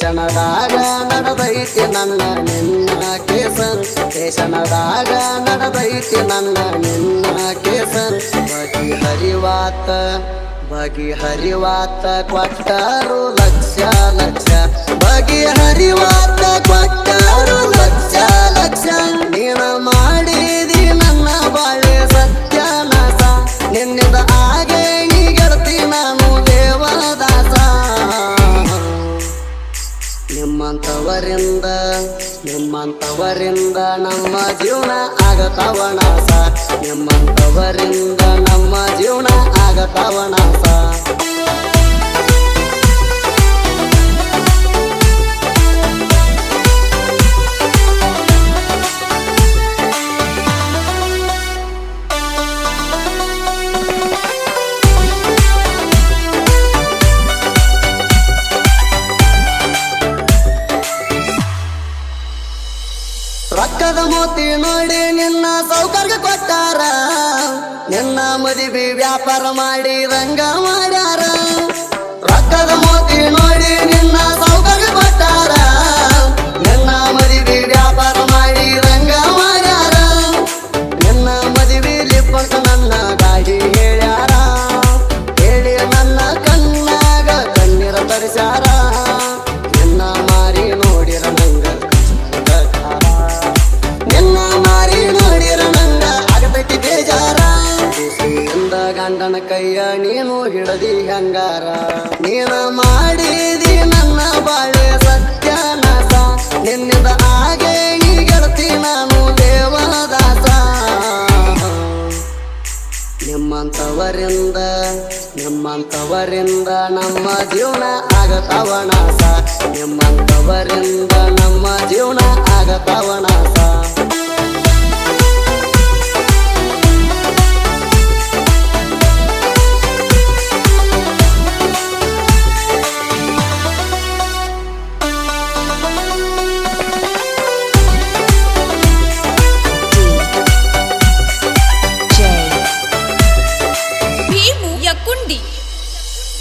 ಸ್ಟೇಷನದಾಗ ನಡೆದೈತಿ ನನ್ನ ನಿನ್ನ ಕೇಸ ಸ್ಟೇಷನದಾಗ ನಡೆದೈತಿ ನನ್ನ ನಿನ್ನ ಕೇಸ ಬಗೆಹರಿವಾತ ಕೊಟ್ಟರು ಲಕ್ಷ ಲಕ್ಷ ಬಗೆಹರಿವಾತ ಕೊಟ್ಟರು ಲಕ್ಷ ಲಕ್ಷ ನೀನ ಮಾಡಿದಿ ನನ್ನ ಬಾಳೆ ಸತ್ಯನಾಶ ನಿನ್ನಿಂದ ಹಾಗೆ ನೀ ಗೆಳತಿ ನಾನು ದೇವದಾಸ ನಿಮ್ಮಂತವರಿಂದ ನಮ್ಮ ಜೀವನ ಆಗತಾವ ನಾಶ ನಿಮ್ಮಂತವರಿಂದ ನಮ್ಮ ಜೀವನ ಆಗತಾವ ನಾಶ ರೊಕ್ಕದ ಮೋತಿ ನೋಡಿ ನಿನ್ನ ಸೌಕರ್ಯ ಕೊಟ್ಟಾರ ನಿನ್ನ ಮದುವೆ ವ್ಯಾಪಾರ ಮಾಡಿ ರಂಗ ಮಾಡ್ಯಾರ ರೊಕ್ಕದ ಮೋತಿ ನೋಡಿ ನಿನ್ನ ಸೌಕರ್ಯ ಕೊಟ್ಟಾರ ನಿನ್ನ ಮದುವೆ ವ್ಯಾಪಾರ ಮಾಡಿ ರಂಗ ಮಾಡ್ಯಾರ ನಿನ್ನ ಮದುವೆಲಿ ಪಂಕ ನನ್ನ ಗಾಡಿ ಹೇಳ್ಯಾರ ಹೇಳಿ ನನ್ನ ಕಣ್ಣಾಗ ಕಣ್ಣೀರ ತರಿಸ್ಯಾರ ನಿನ್ನ ಮಾರಿ ನೋಡಿರ ನಂಗ ಗಂಡನ ಕೈಯ ನೀನು ಹಿಡದಿ ಹಂಗಾರ ನೀನ ಮಾಡಿದಿ ನನ್ನ ಬಾಳೆ ಸತ್ಯನಾಶ ನಿನ್ನಿಂದ ಹಾಗೆ ನೀ ಗೆಳತಿ ನಾನು ದೇವದಾಸ ನಿಮ್ಮಂತವರಿಂದ ನಮ್ಮ ಜೀವನ ಆಗತಾವ ನಾಶ ನಿಮ್ಮಂತವರಿಂದ ನಮ್ಮ ಜೀವನ ಆಗತಾವ ನಾಶ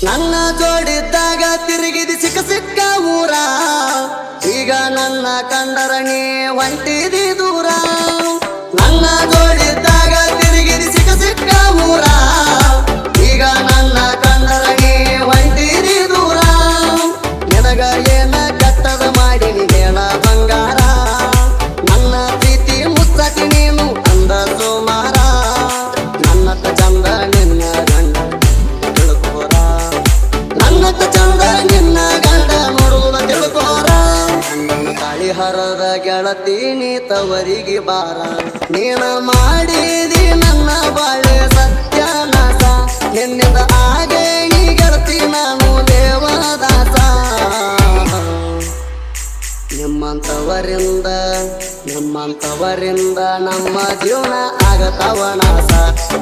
ನನ್ನ ಜೋಡಿದ್ದಾಗ ತಿರುಗಿದಿ ಸಿಕ್ಕ ಊರ ಈಗ ನನ್ನ ಕಂಡರಣಿ ಒಂಟಿದಿ ದೂರ ನನ್ನ ಜೋಡಿದ್ದಾಗ ತಿರುಗಿದಿ ಸಿಕ್ಕ ಊರ ಈಗ ನನ್ನ ಕಂಡರಣಿ ಒಂಟಿದಿ ದೂರ ನಿನಗ ಏನ ಕೆಟ್ಟದ ಮಾಡಿ ಹೇಳ ಬಂಗಾರ ನನ್ನ ಪ್ರೀತಿ ಮುಚ್ಚತಿ ನೀನು ಅಂದ ಸೋಮಾರ ನನ್ನತ್ತ ಚಂದ ನಿನ್ನ ಗಂಡ ನನ್ನತ್ತ ಚಂದ ನಿನ್ನ ಗಂಡ ನೋಡುವ ತಿಳ್ಕೋರ ನನ್ನ ತಾಳಿ ಹರದ ಗೆಳತಿ ನೀ ತವರಿಗೆ ಬಾರ ನೀನ ಮಾಡಿದಿ ನನ್ನ ಬಾಳೆ ಸತ್ಯನಾಶ ನಿನ್ನಿಂದ ಹಾಗೆ ನೀ ಗೆಳತಿ ನಾನು ದೇವದಾಸ ನಿಮ್ಮಂತವರಿಂದ ನಮ್ಮ ಜೀವನ ಆಗತಾವ ನಾಶ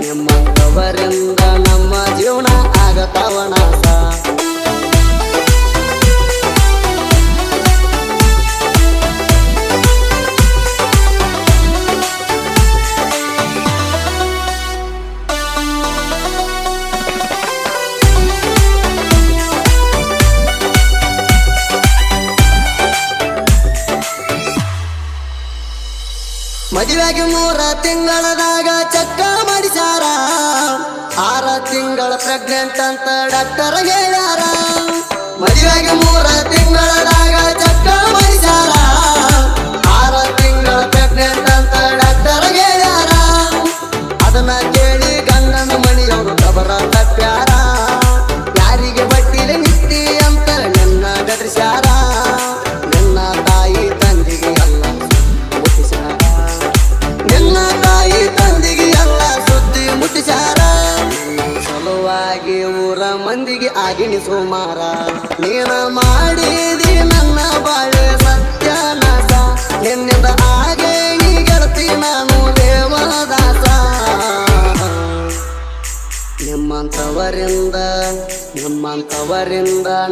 ನಿಮ್ಮಂತವರಿಂದ ನಮ್ಮ ಜೀವನ ಆಗತಾವ ನಾಶ ಮದುವೆಗೆ 3 ತಿಂಗಳದಾಗ ಚಕ್ಕ ಮಾಡಿಸಾರ 6 ತಿಂಗಳ ಪ್ರೆಗ್ನೆಂಟ್ ಅಂತ ಡಾಕ್ಟರ್ ಹೇಳ್ಯಾರ ಮದುವೆಗೆ 3 ತಿಂಗಳದಾಗ ಚಕ್ಕ ಮಾಡಿಸಾರ 6 ತಿಂಗಳ ಪ್ರೆಗ್ನೆಂಟ್ ಅಂತ ಡಾಕ್ಟರ್ ಹೇಳ್ಯಾರ ಅದನ್ನ ಕೇಳಿ ಗಂಡನ ಮನೆಯವರು ಕಬರ ತಪ್ಪ್ಯಾರ ಯಾರಿಗೆ ಬಟ್ಟಿಲೆ ನಿತ್ತಿ ಅಂತ ನನ್ನ ಗದರಿಸ್ಯಾರ ನನ್ನ ತಾಯಿ ತಂದೆಗೆ ಎಲ್ಲ ನಿನ್ನ ತಾಯಿ ತಂದೆಗೆ ಎಲ್ಲ ಸುದ್ದಿ ಮುಟ್ಟಿಸಾರ ಸಲುವಾಗಿ ಊರ ಮಂದಿಗೆ ಆಗಿನಿ ಸುಮಾರ ನೀನ ಮಾಡಿದಿ ನನ್ನ ಬಾಳೆ ಸತ್ಯನಾಶ ನಿನ್ನಿಂದ ಹಾಗೆ ನೀ ಗೆಳತಿ ನಾನು ದೇವದಾಸ ನಿಮ್ಮಂತವರಿಂದ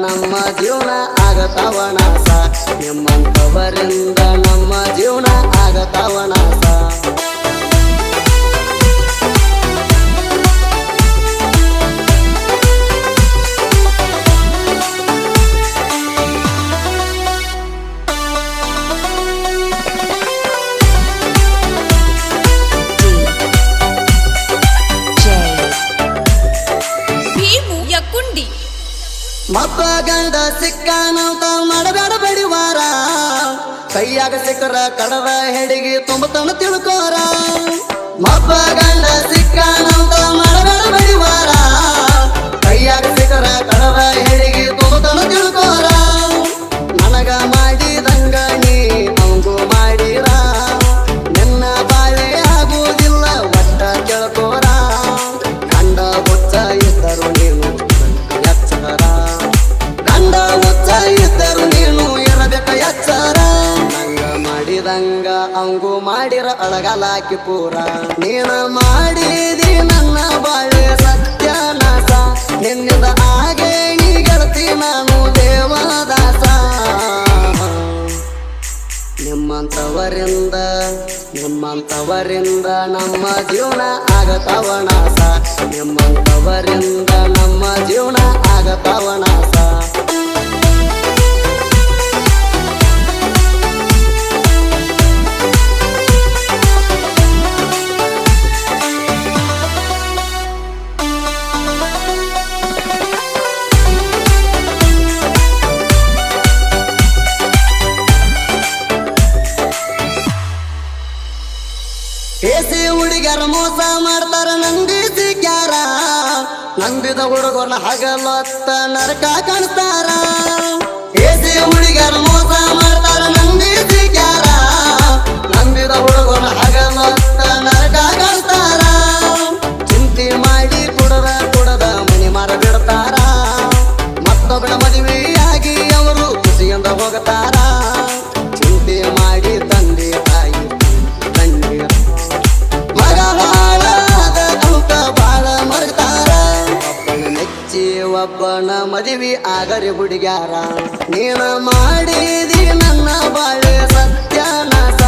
ನಮ್ಮ ಜೀವನ ಆಗತಾವ ನಾಶ ನಿಮ್ಮಂತವರಿಂದ ನಮ್ಮ ಜೀವನ ಆಗತಾವ ನಾಶ ಮಬ್ಬ ಗಂಡ ಸಿಕ್ಕಾನಂತ ಮಾಡಬೇಡ ಬಡಿವಾರ ಕೈಯಾಗ ಸಿಕ್ಕರ ಕಡದ ಹೆಡಿಗೆ ತುಂಬತನ ತಿಳ್ಕೋರ ಮಬ್ಬ ಗಂಡ ಸಿಕ್ಕಾನಂತ ಮಾಡಬೇಡ ಬಡಿವಾರ ಕೈಯಾಗ ಸಿಕ್ಕರ ಕಡದ ಹೆಡಿಗೆ ತುಂಬತನ ತಿಳ್ಕೋರ ನನಗ ಮಾಡಿದಂಗ ನೀ ಅವಂಗೂ ಮಾಡಿರ ನಿನ್ನ ಬಾಳೆ ಆಗುವುದಿಲ್ಲ ಒಟ್ಟ ಕೇಳ್ಕೋರ ಗಂಡ ಹುಚ್ಚ ಇದ್ದರು ನೀನು ಎಚ್ಚರ ಗಂಡ ಹುಚ್ಚ ಇದ್ದರು ನೀನು ಇರಬೇಕ ಎಚ್ಚರ ನಂಗ ಮಾಡಿದಂಗ ಅವಂಗೂ ಮಾಡಿರ ಅಳಗಲಾಕಿ ಪೂರ ನೀನ ಮಾಡಿದಿ ನನ್ನ ಬಾಳೆ ಸತ್ಯನಾಶ ನಿನ್ನಿಂದ ಹಾಗೆ ನೀ ಗೆಳತಿ ನಾನು ದೇವದಾಸ ನಿಮ್ಮಂತವರಿಂದ ನಮ್ಮ ಜೀವನ ಆಗತಾವ ನಾಶ ನಿಮ್ಮಂತವರಿಂದ ನಮ್ಮ ಜೀವನ ಆಗತಾವ ನಾಶ ಕೇಸಿ ಹುಡುಗ್ಯಾರ ಮೋಸ ಮಾಡ್ತಾರ ನಂದಿಸಿ ಕ್ಯಾರ ನಂಬಿದ ಹುಡುಗರನ್ನ ಹಗಲೊತ್ತ ನರಕ ಕಾಣಿಸ್ತಾರ ಕೇಸಿ ಹುಡುಗ್ಯಾರ ಮೋಸ ಮಾಡ್ತಾರ ನಂದಿಸಿ ಕ್ಯಾರ ನಂಬಿದ ಹುಡುಗರನ್ನ ಹಗಲೊತ್ತ ನರಕ ಕಾಣಿಸ್ತಾರ ಚಿಂತೆ ಮಾಡಿ ಕುಡದ ಮನಿ ಮಾರ ಬಿಡ್ತಾರ ಮತ್ತೊಬ್ಬಳ ಮದುವೆಯಾಗಿ ಅವರು ಖುಷಿಯಿಂದ ಹೋಗ್ತಾರ ಚಿಂತೆ ಮಾಡಿ ತಂದೆ ತಾಯಿ ಒಬ್ಬನ ಮದುವೆ ಆಗರಿ ಹುಡುಗ್ಯಾರ ನೀನ ಮಾಡಿದಿ ನನ್ನ ಬಾಳೆ ಸತ್ಯನಾಶ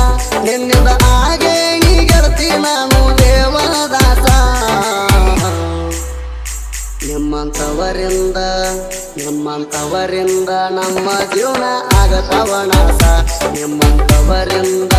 ನಿನ್ನಿಂದ ಹಾಗೆ ನೀ ಗೆಳತಿ ನಾನು ದೇವದಾಸ ನಿಮ್ಮಂತವರಿಂದ ನಮ್ಮ ಜೀವನ ಆಗತಾವ ನಾಶ ನಿಮ್ಮಂತವರಿಂದ